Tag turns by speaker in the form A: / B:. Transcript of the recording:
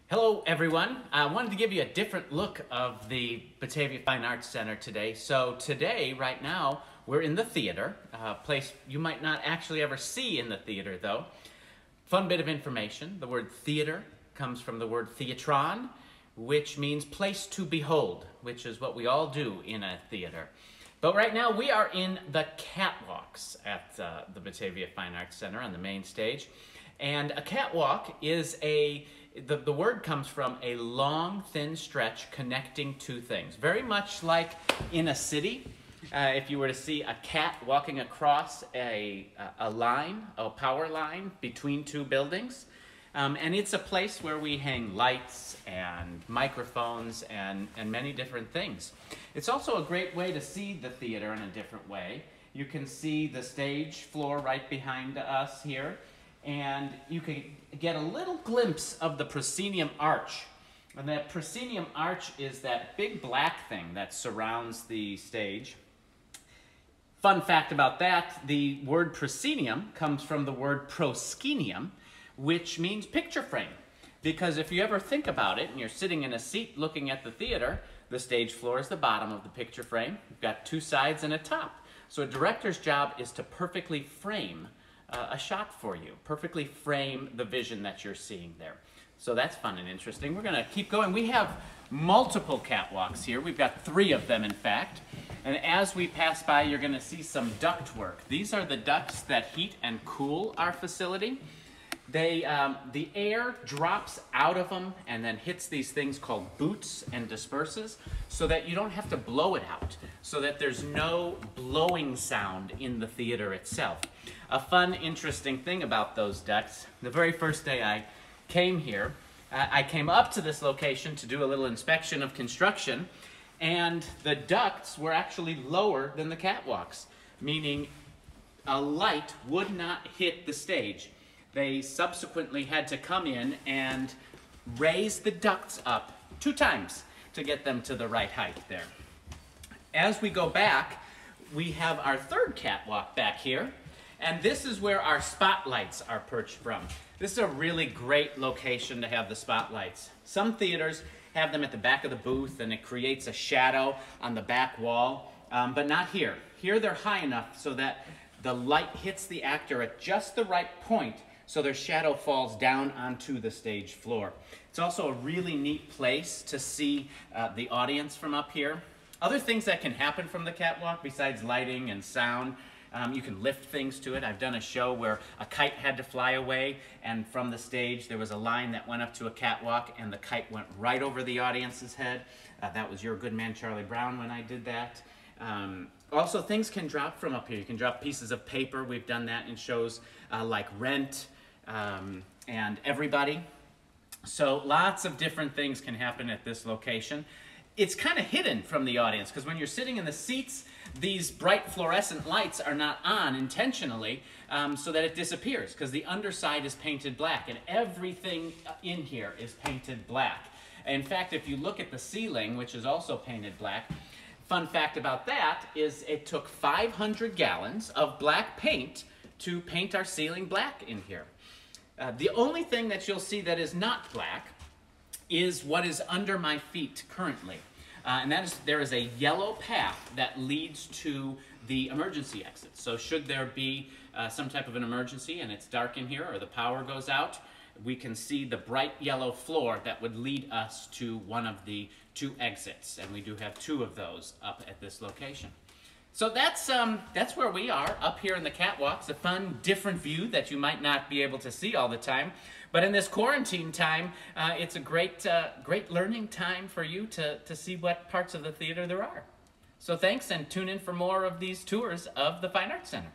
A: Hello everyone. I wanted to give you a different look of the Batavia Fine Arts Center today. So today, right now, we're in the theater, a place you might not actually ever see in the theater though. Fun bit of information, the word theater comes from the word theatron, which means place to behold, which is what we all do in a theater. But right now we are in the catwalks at the Batavia Fine Arts Center on the main stage. And a catwalk is the word comes from a long, thin stretch connecting two things. Very much like in a city, if you were to see a cat walking across a line, a power line between two buildings. And it's a place where we hang lights and microphones and many different things. It's also a great way to see the theater in a different way. You can see the stage floor right behind us here. And you can get a little glimpse of the proscenium arch. And that proscenium arch is that big black thing that surrounds the stage. Fun fact about that, the word proscenium comes from the word proscenium, which means picture frame. Because if you ever think about it, and you're sitting in a seat looking at the theater, the stage floor is the bottom of the picture frame. You've got two sides and a top. So a director's job is to perfectly frame a shot for you, perfectly frame the vision that you're seeing there. So that's fun and interesting. We're going to keep going. We have multiple catwalks here. We've got 3 of them, in fact. And as we pass by, you're going to see some duct work. These are the ducts that heat and cool our facility. The air drops out of them and then hits these things called boots and disperses so that you don't have to blow it out, so that there's no blowing sound in the theater itself. A fun, interesting thing about those ducts, the very first day I came here, I came up to this location to do a little inspection of construction, and the ducts were actually lower than the catwalks, meaning a light would not hit the stage. They subsequently had to come in and raise the ducts up 2 times to get them to the right height there. As we go back, we have our 3rd catwalk back here, and this is where our spotlights are perched from. This is a really great location to have the spotlights. Some theaters have them at the back of the booth and it creates a shadow on the back wall, but not here. Here they're high enough so that the light hits the actor at just the right point so their shadow falls down onto the stage floor. It's also a really neat place to see the audience from up here. Other things that can happen from the catwalk besides lighting and sound, you can lift things to it. I've done a show where a kite had to fly away, and from the stage there was a line that went up to a catwalk and the kite went right over the audience's head. That was Your Good Man Charlie Brown when I did that. Also, things can drop from up here. You can drop pieces of paper. We've done that in shows like Rent and Everybody. So lots of different things can happen at this location. It's kind of hidden from the audience because when you're sitting in the seats, these bright fluorescent lights are not on intentionally so that it disappears because the underside is painted black and everything in here is painted black. In fact, if you look at the ceiling, which is also painted black, fun fact about that is it took 500 gallons of black paint to paint our ceiling black in here. The only thing that you'll see that is not black is what is under my feet currently. And that is, there is a yellow path that leads to the emergency exit. So should there be some type of an emergency and it's dark in here or the power goes out, we can see the bright yellow floor that would lead us to one of the 2 exits. And we do have 2 of those up at this location. So that's where we are, up here in the catwalks, a fun, different view that you might not be able to see all the time. But in this quarantine time, it's a great learning time for you to see what parts of the theater there are. So thanks, and tune in for more of these tours of the Fine Arts Center.